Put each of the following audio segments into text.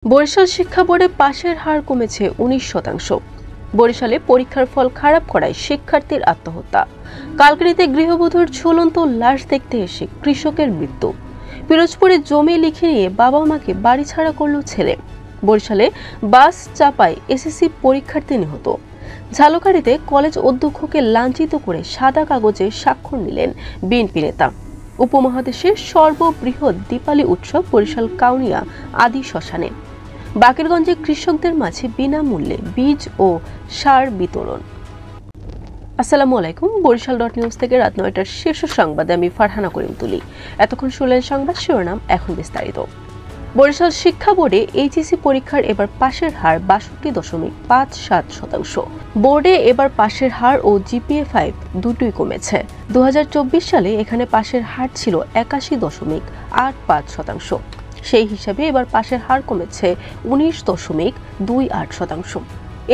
বরিশাল শিক্ষা বোর্ডে পাশের হার কমেছে 19%। বরিশালে পরীক্ষার ফল খারাপ করায় শিক্ষার্থীর আত্মহত্যা। কালকিনিতে গৃহবধূর ঝুলন্ত লাশ দেখতে এসে কৃষকের মৃত্যু। পিরোজপুরে জমি লিখে নিয়ে বাবা মাকে বাড়ি ছাড়া করল ছেলে। বরিশালে বাস চাপায় এসএসসি পরীক্ষার্থী নিহত। ঝালকাঠিতে কলেজ অধ্যক্ষকে লাঞ্ছিত করে সাদা কাগজে স্বাক্ষর নিলেন বিএনপি নেতা। উপমহাদেশের সর্ববৃহৎ দীপালি উৎসব বরিশাল কাউনিয়া আদি শ্মশানে। বাকেরগঞ্জে কৃষকদের মাঝে বিনামূল্যে বীজ ও সার বিতরণ। আসসালামু আলাইকুম। বরিশাল.নিউজ থেকে রাত ৯টার শীর্ষ সংবাদে আমি ফারহানা করিম তুলি। এতক্ষণ শুনলেন সংবাদ শিরোনাম, এখন বিস্তারিত। বরিশাল শিক্ষা বোর্ডে এইচএসসি পরীক্ষার এবার পাশের হার ৬২.৫৭%। বোর্ডে এবার পাশের হার ও জিপিএ-5 দুটোই কমেছে। ২০২৪ সালে এখানে পাশের হার ছিল ৮১.৮৫%। সেই হিসাবে এবার পাশের হার কমেছে ১৯.২৮%।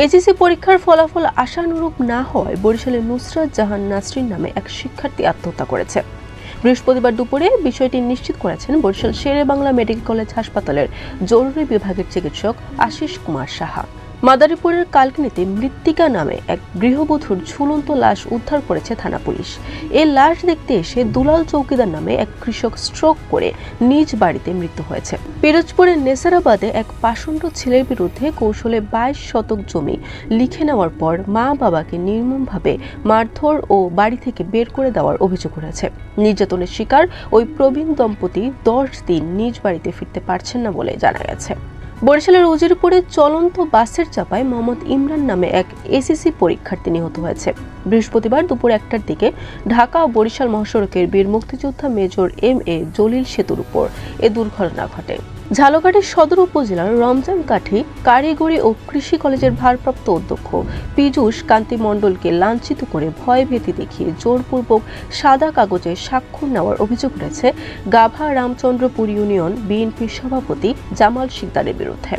এইচএসসি পরীক্ষার ফলাফল আশানুরূপ না হওয়ায় বরিশালের নুসরাত জাহান নাসরিন নামে এক শিক্ষার্থী আত্মহত্যা করেছে। বৃহস্পতিবার দুপুরে বিষয়টি নিশ্চিত করেছেন বরিশাল শেরে-ই-বাংলা মেডিকেল কলেজ হাসপাতালের জরুরি বিভাগের চিকিৎসক আশিস কুমার সাহা। মাদারীপুরের কালকিনিতে মৃত্তিকা নামে এক গৃহবধূর ঝুলন্ত লাশ উদ্ধার করেছে থানা পুলিশ। এই লাশ দেখতে এসে দুলাল চৌকিদার নামে এক কৃষক স্ট্রোক করে নিজ বাড়িতে মৃত্যু হয়েছে। পিরোজপুরের নেসারাবাদে এক পাষণ্ড ছেলের বিরুদ্ধে কৌশলে ২২ শতক জমি লিখে নেওয়ার পর মা বাবাকে নির্মমভাবে মারধর ও বাড়ি থেকে বের করে দেওয়ার অভিযোগ উঠেছে। নির্যাতনের শিকার ওই প্রবীণ দম্পতি ১০ দিন নিজ বাড়িতে ফিরতে পারছেন না বলে জানা গেছে। বরিশালের উজিরপুরে চলন্ত বাসের চাপায় মোহাম্মদ ইমরান নামে এক এসএসসি পরীক্ষার্থী নিহত হয়েছে। বৃহস্পতিবার দুপুর ১টার দিকে ঢাকা ও বরিশাল মহাসড়কের বীর মুক্তিযোদ্ধা মেজর এম.এ. জলিল সেতুর উপর এ দুর্ঘটনা ঘটে। ঝালকাঠি সদর উপজেলার রমজানকাঠি কারিগরি ও কৃষি কলেজের ভারপ্রাপ্ত অধ্যক্ষ পীযূষ কান্তি মণ্ডলকে লাঞ্ছিত করে ভয়ভীতি দেখিয়ে জোরপূর্বক সাদা কাগজে স্বাক্ষর নেওয়ার অভিযোগ উঠেছে গাভা রামচন্দ্রপুর ইউনিয়ন বিএনপির সভাপতি জামাল শিকদারের বিরুদ্ধে।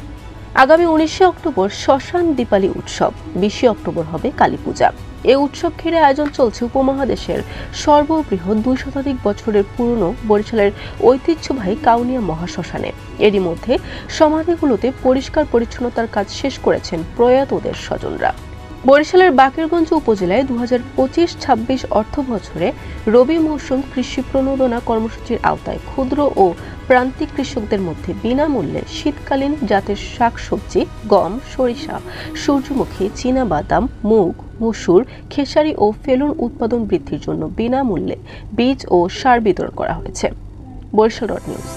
আগামী ১৯শে অক্টোবর শ্মশান দীপালি উৎসব, ২০শে অক্টোবর হবে কালীপূজা। এই উৎসব ঘিরে আয়োজন চলছে উপমহাদেশের সর্ববৃহৎ ২ শতাধিক বছরের পুরনো বরিশালের ঐতিহ্যবাহী কাউনিয়া মহাশ্মশানে। এরই মধ্যে সমাধিগুলোতে পরিষ্কার পরিচ্ছন্নতার কাজ শেষ করেছেন প্রয়াতদের স্বজনরা। বরিশালের বাকেরগঞ্জ উপজেলায় ২০২৫-২৬ অর্থ বছরে রবি মৌসুম কৃষি প্রণোদনা কর্মসূচির আওতায় ক্ষুদ্র ও প্রান্তিক কৃষকদের মধ্যে বিনামূল্যে শীতকালীন জাতের শাকসবজি, গম, সরিষা, সূর্যমুখী, চীনাবাদাম, মুগ, মসুর, খেসারি ও ফেলুন উৎপাদন বৃদ্ধির জন্য বিনামূল্যে বীজ ও সার বিতরণ করা হয়েছে। বরিশাল.নিউজ।